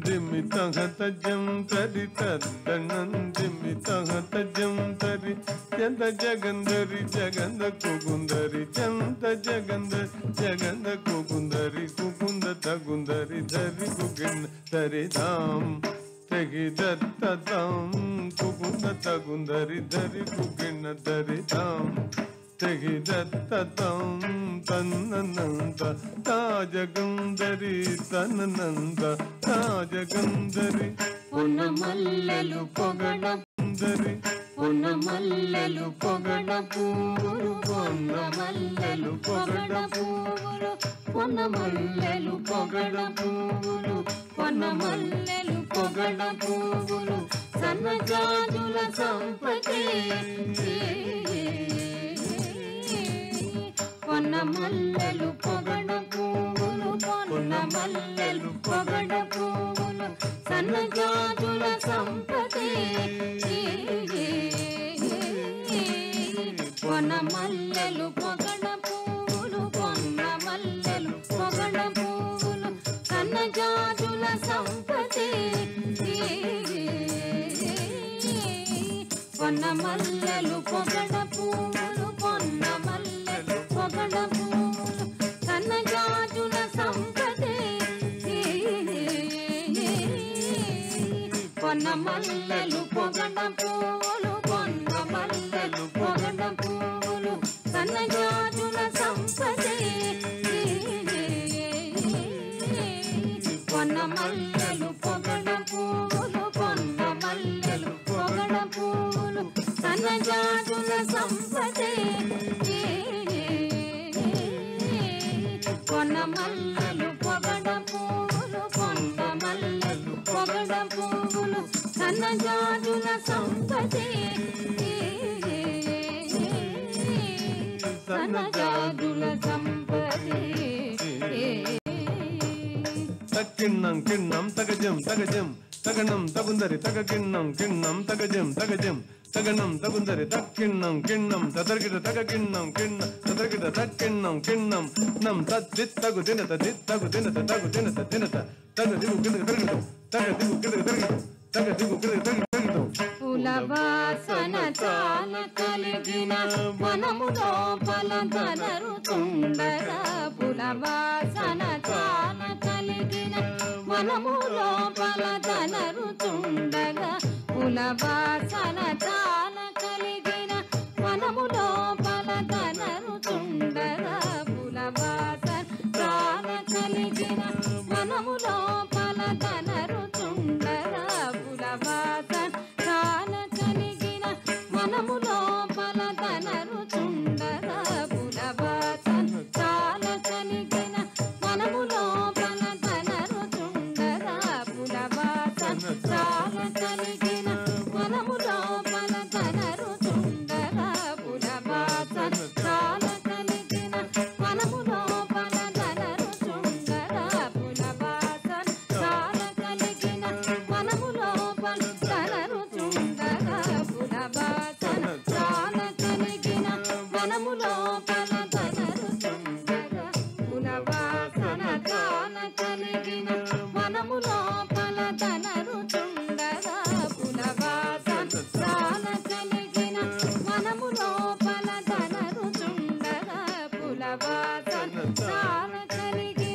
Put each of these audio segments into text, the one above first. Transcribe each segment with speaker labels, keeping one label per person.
Speaker 1: తద్దందిమితహతజం తరి తద్దందిమితహతజం తరి చంద జగందరి జగంద కుగుందరి చంద జగందరి జగంద కుగుందరి కుగుంద తగుందరి ధరి కుగిన్ ధరి ధామ్ తెగి దత్తదాం కుగుంద తగుందరి ధరి కుగిన్ ధరి ధామ్ తెగి దత్తదాం తన్ననంద తాజగందరి తన్ననంద తాజగందరి
Speaker 2: పొన్న మల్లెలు పొగడందరి పొన్న మల్లెలు పొగడ పూలు పొన్న మల్లెలు పొగడ పూలు పొన్న మల్లెలు పొగడ పూలు పొన్న మల్లెలు పొగడ పూలు సన్నజాజుల సంపతే పొన్న మల్లెలు పొగడ పూలు పొన్న మల్లెలు పొగడ పూలు సన్నజాజుల సంపతే పొన్న మల్లెలు పొగడ పూలు పొన్న మల్లెలు పొగడ పూలు సన్నజాజుల సంపతే పొన్న మల్లెలు పొగడ పూలు పొన్న మల్లెలు పొగడ పూలు సన్నజాజుల సంపతే పొన్న మల్లెలు పొగడ పూలు పొన్న మల్లెలు పొగడ పూలు సన్నజాజుల సంపతే పొన్న మల్లెలు పొగడ పూలు పొన్న మల్లెలు పొగడ పూలు సన్నజాజుల సంపతే పొన్న మల్లెలు పొగడ పూలు పొన్న మల్లెలు పొగడ పూలు సన్నజాజుల సంపతే సన్నజాజుల సంపతే
Speaker 1: తక్కిన్నం కిన్నం తగజం తగజం తగనం తగుందరి తగకిన్నం కిన్నం తగజం తగజం తగనం తగుందరి తక్కిన్నం కిన్నం తదర్గిట తగకిన్నం కిన్న తదర్గిట తక్కిన్నం కిన్నం నం తద్దిత్తగు దినత దిత్తగు దినత తగు దినత దినత తగదిగు కిందకి తరగదు తగదిగు కిందకి తరగదు తగదిగు కిందకి తరగదు
Speaker 2: పులవాసన చాల కలిగిన వనము లోపల ధనరుతుండగా పులవాసన చాల కలిగిన వనము లోపల ధనరుతుండగా పులవాసన చాల కలిగిన వనము లోపల ధనరుతుండగా పులవాసన చాల కలిగిన వనము లోపల ధనరుతుండగా పులవాసన చాల కలిగిన వనము లోపల ధనరుతుండగా పులవాసన చాల కలిగిన వనము లోపల ధనరుతుండగా పులవాసన చాల కలిగిన వనము లోపల ధనరుతుండగా పులవాసన చాల కలిగిన వనము లోపల ధనరుతుండగా పులవాసన చాల కలిగిన వనము లోపల ధనరుతుండగా పులవాసన చాల కలిగిన వనము లోపల ధనరుతుండగా పులవాసన చాల కలిగిన వనము లోపల ధనరుతుండగా పులవాసన చాల కలిగిన వనము లోపల ధనరుతుండగా పులవాసన చాల కలిగిన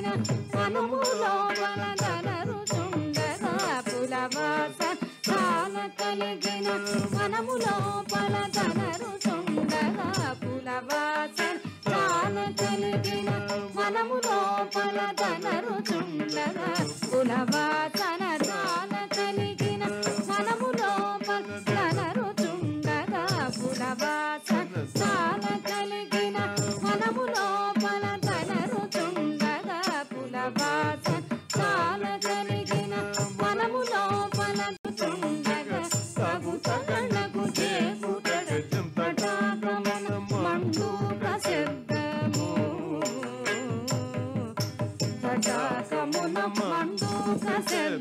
Speaker 2: వనము లోపల ధనరుతుండగా పులవాసన చాల కలిగిన వనము లోపల ధనరుతుండగా పులవాసన చాల కలిగిన వనము లోపల ధనరుతుండగా పులవాసన చాల కలిగిన వనము లోపల ధనరుతుండగా పులవాసన చాల కలిగిన వనము లోపల ధనరుతుండగా పులవాసన చాల కలిగిన వనము లోపల ధనరుతుండగా తగుతగళ్ళకు చేకుటగజం తటాకమున మండూక శబ్దము తటాకమున మండూక శబ్దము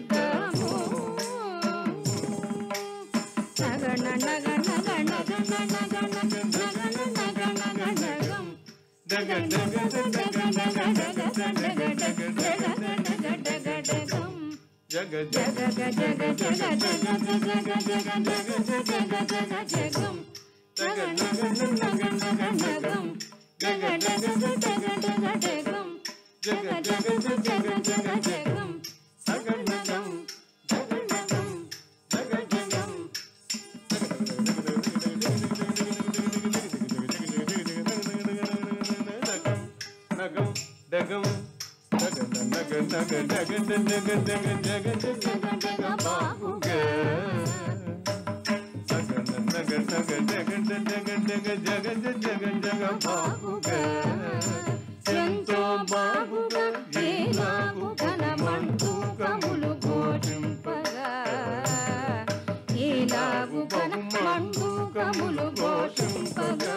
Speaker 2: ఎంతో బాగుగా ఏలాగు ఘనమంటూ కములు ఘోషింపగా ఏలాగు ఘనమంటూ కములు ఘోషింపగా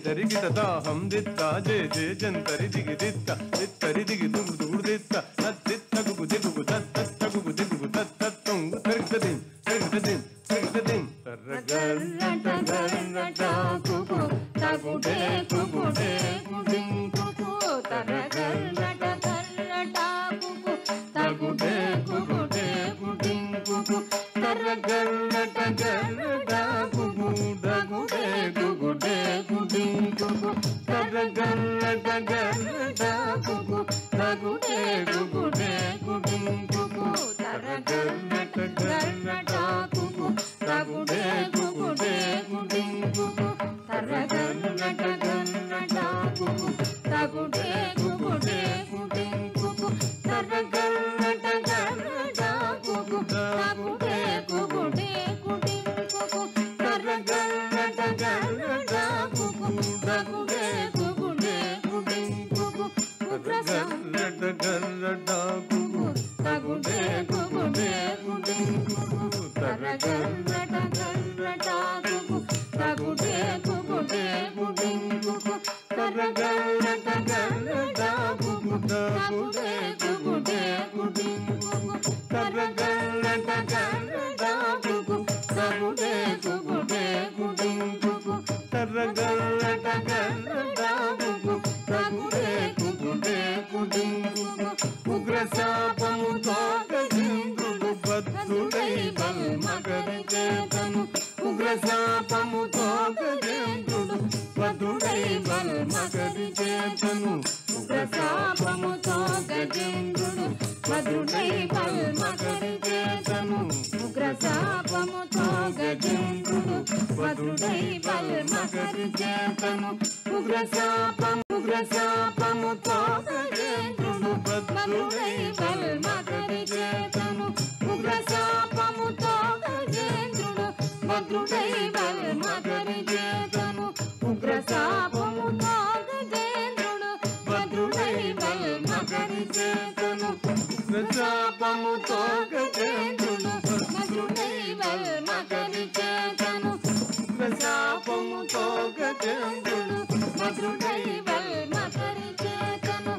Speaker 1: దరిగిట దాహం దిత్త జే జే జంతరి దిగి దిత్త దిత్తరి దిగి దుగు దుగు దిత్త తత్తిత్తగుగు దిగుగు తత్తగుగు దిగుగు తత్తొంగు తరిగితదిం తరిగితదిం తరిగితదిం
Speaker 2: తర్రగర్రట గర్రట కుకు తగుడే కుగుడే కుడిం కుకు తర్రగర్రట గర్రట కుకు తగుడే కుగుడే కుడిం కుకు తర్రగర్రట గర్రట కుకు తగుడే కుగుడే కుడిం కుకు తర్రగర్రట గర్రట కుకు తగుడే కుగుడే కుడిం కుకు తర్రగర్రట గర్రట కుకు తగుడే కుగుడే కుడిం కుకు తర్రగర్రట గర్రట కుకు తగుడే కుగుడే కుడిం కుకు తర్రగర్రట గర్రట కుకు తగుడే కుగుడే కుడిం కుకు తర్రగర్రట గర్రట కుకు తగుడే కుగుడే కుడిం కుకు ఉగ్రసంరట గర్రట కుకు తగుడే కుగుడే కుడిం కుకు తర్రగర్రట గర్రట కుకు తగుడే కుగుడే కుడిం కుకు తర్రగర్రట గర్రట కుకు తగుడే కుగుడే కుడిం కుకు తర్రగర్రట గర్రట కుకు తగుడే కుగుడే కుడిం కుకు తర్రగర్రట గర్రట కుకు తగుడే కుగుడే కుడిం కుకు ఉగ్రశాపముతో గజేంద్రుడు బద్ధుడై బల్మగరి చేతను ఉగ్రశాపముతో గజేంద్రుడు బద్ధుడై బల్మగరి చేతను ఉగ్రశాపముతో గజేంద్రుడు బద్ధుడై బల్మగరి చేతను ఉగ్రశాపముతో గజేంద్రుడు బద్ధుడై బల్మగరి చేతను ఉగ్రశాపముతో గజేంద్రుడు బద్ధుడై బల్మగరి చేతను ఉగ్రశాపముతో గజేంద్రుడు బద్ధుడై బల్మగరి చేతను ఉగ్రశాపముతో గజేంద్రుడు బద్ధుడై బల్మగరి చేతను ఉగ్రశాపముతో గజేంద్రుడు బద్ధుడై బల్మగరి చేతను ఉగ్రశాపముతో గజేంద్రుడు బద్ధుడై బల్మగరి చేతను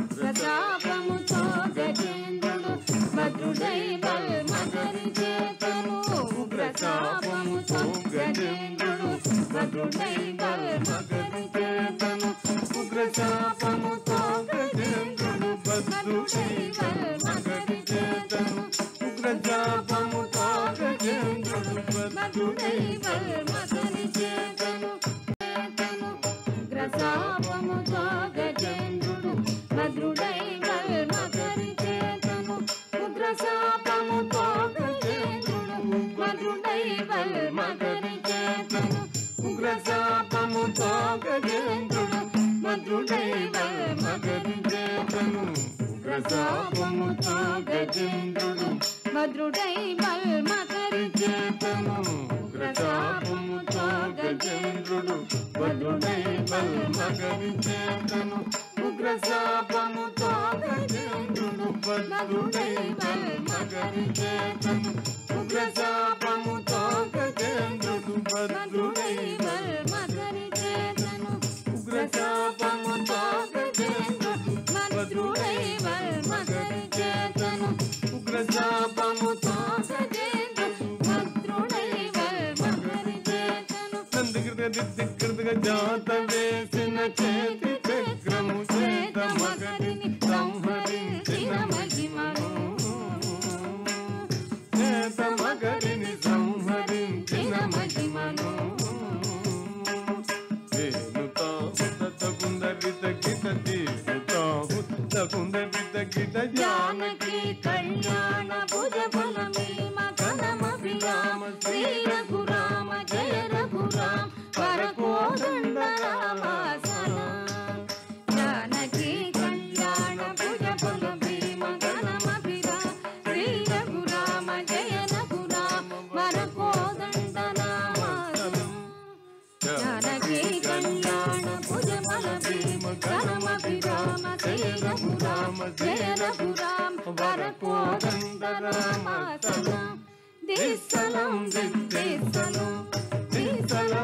Speaker 2: ఉగ్రశాపముతో గజేంద్రుడు బద్ధుడై బల్మగరి చేతను ఉగ్రశాపముతో గజేంద్రుడు బద్ధుడై బల్మగరి చేతను ఉగ్రశాపముతో గజేంద్రుడు బద్ధుడై బల్మగరి చేతను ఉగ్రశాపముతో గజేంద్రుడు బద్ధుడై బల్మగరి చేతను ఉగ్రశాపముతో గజేంద్రుడు బద్ధుడై బల్మగరి చేతను ఉగ్రశాపముతో గజేంద్రుడు బద్ధుడై బల్మగరి చేతను ఉగ్రశాపముతో గజేంద్రుడు బద్ధుడై బల్మగరి చేతను ఉగ్రశాపముతో గజేంద్రుడు బద్ధుడై బల్మగరి చేతను ఉగ్రశాపముతో గజేంద్రుడు బద్ధుడై బల్మగరి చేతను ఉగ్రశాపముతో గజేంద్రుడు బద్ధుడై బల్మగరి చేతను ఉగ్రశాపముతో గజేంద్రుడు బద్ధుడై బల్మగరి చేతను ఉగ్రశాపముతో గజేంద్రుడు బద్ధుడై బల్మగరి చేతను ఉగ్రశాపముతో గజేంద్రుడు బద్ధుడై బల్మగరి చేతను
Speaker 1: దిద్దిక్కడగా జాత వేసిన చేతి చక్రము చేత మగరిని సంహరించిన మహిమను చేత మగరిని సంహరించిన మహిమను
Speaker 2: జానకి కళ్యాణ భుజ బలమే మకనమభిరామ శ్రీ రఘురామ జయ రఘురామ వరకోదండ రామ సలాం జానకి కళ్యాణ భుజ బలమే మకనమభిరామ శ్రీ రఘురామ జయ రఘురామ వరకోదండ రామ సలాం జానకి కళ్యాణ భుజ బలమే మకనమభిరామ శ్రీ రఘురామ జయ రఘురామ వరకోదండ రామ సలాం దిస్సలం దిస్సలం దిస్సలం